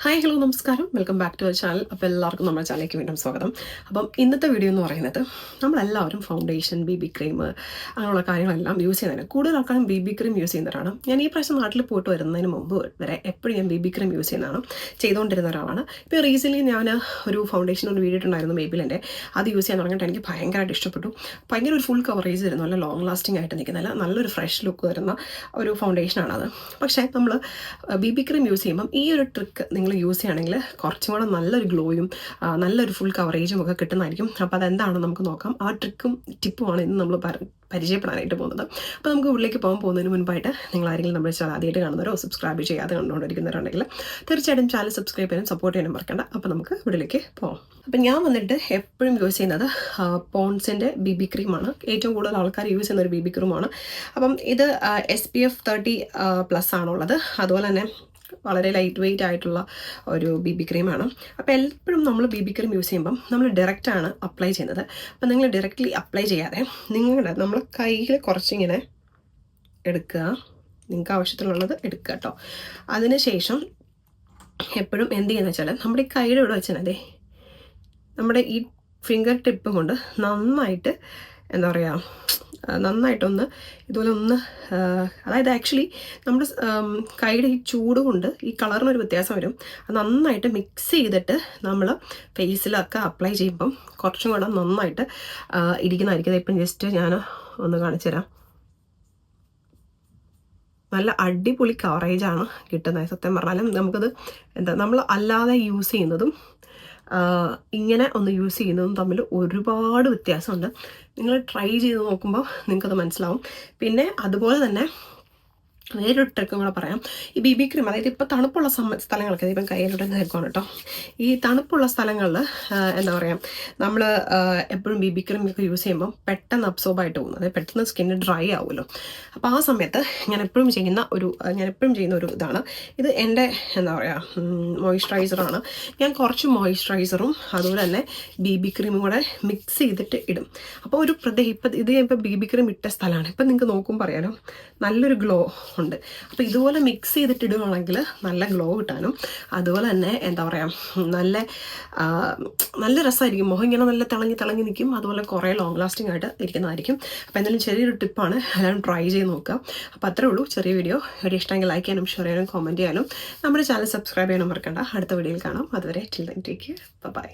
Hi hello നമസ്കാരം, welcome back to our channel. അപ്പോൾ എല്ലാവർക്കും നമ്മുടെ ചാനലിലേക്ക് വീണ്ടും സ്വാഗതം. അപ്പം ഇന്നത്തെ വീഡിയോ എന്ന് പറയുന്നത് നമ്മളെല്ലാവരും ഫൗണ്ടേഷൻ, BB ക്രീം അങ്ങനെയുള്ള കാര്യങ്ങളെല്ലാം യൂസ് ചെയ്യുന്നതിന് കൂടുതൽ ആൾക്കാരും BB ക്രീം യൂസ് ചെയ്യുന്നവരാണ്. ഞാൻ ഈ പ്രാവശ്യം നാട്ടിൽ പോയിട്ട് വരുന്നതിന് മുമ്പ് വരെ എപ്പോഴും ഞാൻ BB ക്രീം യൂസ് ചെയ്യുന്നതാണ്, ചെയ്തുകൊണ്ടിരുന്ന ഒരാളാണ്. ഇപ്പോൾ റീസെൻ്റ്ലി ഞാൻ ഒരു ഫൗണ്ടേഷൻ ഒരു വീഡിയോ ഉണ്ടായിരുന്നു മേബിലിൻ്റെ, അത് യൂസ് ചെയ്യാൻ തുടങ്ങിയിട്ട് എനിക്ക് ഭയങ്കരമായിട്ട് ഇഷ്ടപ്പെട്ടു. ഭയങ്കര ഒരു ഫുൾ കവറേജ് വരുന്നു, നല്ല ലോങ് ലാസ്റ്റിംഗ് ആയിട്ട് നിൽക്കുന്നില്ല, നല്ലൊരു ഫ്രഷ് ലുക്ക് വരുന്ന ഒരു ഫൗണ്ടേഷനാണത്. പക്ഷേ നമ്മൾ BB ക്രീം യൂസ് ചെയ്യുമ്പം ഈ ഒരു ട്രിക്ക് നിങ്ങൾ യൂസ് ചെയ്യുകയാണെങ്കിൽ കുറച്ചും കൂടെ നല്ലൊരു ഗ്ലോയും നല്ലൊരു ഫുൾ കവറേജും ഒക്കെ കിട്ടുന്നതായിരിക്കും. അപ്പോൾ അതെന്താണെന്ന് നമുക്ക് നോക്കാം. ആ ട്രിക്കും ടിപ്പുമാണ് ഇന്ന് നമ്മൾ പരിചയപ്പെടാനായിട്ട് പോകുന്നത്. അപ്പോൾ നമുക്ക് ഉള്ളിലേക്ക് പോകുന്നതിന് മുൻപായിട്ട് നിങ്ങൾ ആരെങ്കിലും നമ്മുടെ ചാനൽ ആദ്യമായിട്ട് കാണുന്നവരോ സബ്സ്ക്രൈബ് ചെയ്യാതെ കണ്ടുകൊണ്ടിരിക്കുന്നവരുണ്ടെങ്കിൽ തീർച്ചയായിട്ടും ചാനൽ സബ്സ്ക്രൈബ് ചെയ്യാനും സപ്പോർട്ട് ചെയ്യാനും മറക്കണ്ട. അപ്പോൾ നമുക്ക് ഇവിടേക്ക് പോകാം. അപ്പം ഞാൻ വന്നിട്ട് എപ്പോഴും യൂസ് ചെയ്യുന്നത് പോൺസിൻ്റെ BB ക്രീമാണ്. ഏറ്റവും കൂടുതൽ ആൾക്കാർ യൂസ് ചെയ്യുന്ന ഒരു BB ക്രീമാണ്. അപ്പം ഇത് SPF 30+ ആണുള്ളത്. അതുപോലെ തന്നെ വളരെ ലൈറ്റ് വെയ്റ്റ് ആയിട്ടുള്ള ഒരു BB ക്രീമാണ്. അപ്പോൾ എപ്പോഴും നമ്മൾ BB ക്രീം യൂസ് ചെയ്യുമ്പം നമ്മൾ ഡയറക്റ്റാണ് അപ്ലൈ ചെയ്യുന്നത്. അപ്പം നിങ്ങൾ ഡയറക്റ്റ്ലി അപ്ലൈ ചെയ്യാതെ നമ്മൾ കയ്യിൽ കുറച്ചിങ്ങനെ എടുക്കുക, നിങ്ങൾക്ക് ആവശ്യത്തിനുള്ളത് എടുക്കുക കേട്ടോ. അതിനുശേഷം എപ്പോഴും എന്ത് ചെയ്യുന്നത് വെച്ചാൽ നമ്മുടെ ഈ കൈയുടെ ഇവിടെ വെച്ചാൽ അതെ നമ്മുടെ ഈ ഫിംഗർ ടിപ്പ് കൊണ്ട് നന്നായിട്ട് എന്താ പറയുക, നന്നായിട്ടൊന്ന് ഇതുപോലെ ഒന്ന്, അതായത് ആക്ച്വലി നമ്മുടെ കൈയുടെ ഈ ചൂട് കൊണ്ട് ഈ കളറിനൊരു വ്യത്യാസം വരും. അത് നന്നായിട്ട് മിക്സ് ചെയ്തിട്ട് നമ്മൾ ഫേസിലൊക്കെ അപ്ലൈ ചെയ്യുമ്പം കുറച്ചും കൂടെ നന്നായിട്ട് ഇരിക്കുന്നതായിരിക്കും. ഇപ്പം ജസ്റ്റ് ഞാൻ ഒന്ന് കാണിച്ചു തരാം. നല്ല അടിപൊളി കവറേജാണ് കിട്ടുന്നത്. സത്യം പറഞ്ഞാലും നമുക്കത് നമ്മൾ അല്ലാതെ യൂസ് ചെയ്യുന്നതും ഇങ്ങനെ ഒന്ന് യൂസ് ചെയ്യുന്നതും തമ്മിൽ ഒരുപാട് വ്യത്യാസമുണ്ട്. നിങ്ങൾ ട്രൈ ചെയ്ത് നോക്കുമ്പോൾ നിങ്ങൾക്കത് മനസ്സിലാവും. പിന്നെ അതുപോലെ തന്നെ വേറൊരു ട്രിക്കും കൂടെ പറയാം. ഈ BB ക്രീം, അതായത് ഇപ്പോൾ തണുപ്പുള്ള സ്ഥലങ്ങളൊക്കെ ഇപ്പം കയ്യിലോട്ട് നിൽക്കുകയാണ് കേട്ടോ. ഈ തണുപ്പുള്ള സ്ഥലങ്ങളിൽ എന്താ പറയുക, നമ്മൾ എപ്പോഴും BB ക്രീം ഒക്കെ യൂസ് ചെയ്യുമ്പം പെട്ടെന്ന് അബ്സോർബായിട്ട് പോകും, അതായത് പെട്ടെന്ന് സ്കിന്ന് ഡ്രൈ ആവുമല്ലോ. അപ്പോൾ ആ സമയത്ത് ഞാൻ എപ്പോഴും ചെയ്യുന്ന ഒരു ഇതാണ് ഇത്. എൻ്റെ എന്താ പറയുക മോയ്സ്ചറൈസറാണ്. ഞാൻ കുറച്ച് മോയ്സ്ചറൈസറും അതുപോലെ തന്നെ BB ക്രീമും കൂടെ മിക്സ് ചെയ്തിട്ട് ഇടും. അപ്പോൾ ഒരു ഇപ്പോൾ BB ക്രീം ഇട്ട സ്ഥലമാണ്. ഇപ്പം നിങ്ങൾക്ക് നോക്കുമ്പോൾ അറിയാലോ നല്ലൊരു ഗ്ലോ ഉണ്ട്. അപ്പോൾ ഇതുപോലെ മിക്സ് ചെയ്തിട്ട് ഇടുകയാണെങ്കിൽ നല്ല ഗ്ലോ കിട്ടാനും അതുപോലെ തന്നെ എന്താ പറയുക നല്ല രസമായിരിക്കും. മുഖം ഇങ്ങനെ നല്ല തിളങ്ങി നിൽക്കും. അതുപോലെ കുറേ ലോങ് ലാസ്റ്റിംഗ് ആയിട്ട് ഇരിക്കുന്നതായിരിക്കും. അപ്പോൾ എന്തായാലും ചെറിയൊരു ടിപ്പാണ്, എല്ലാവരും ട്രൈ ചെയ്ത് നോക്കുക. അപ്പോൾ അത്രേ ഉള്ളൂ, ചെറിയ വീഡിയോ ഇഷ്ടമെങ്കിൽ ലൈക്ക് ചെയ്യാനും ഷെയർ ചെയ്യാനും കമൻറ്റ് ചെയ്യാനും നമ്മുടെ ചാനൽ സബ്സ്ക്രൈബ് ചെയ്യാനും മറക്കണ്ട. അടുത്ത വീഡിയോയിൽ കാണാം. അതുവരെ till then take care, by.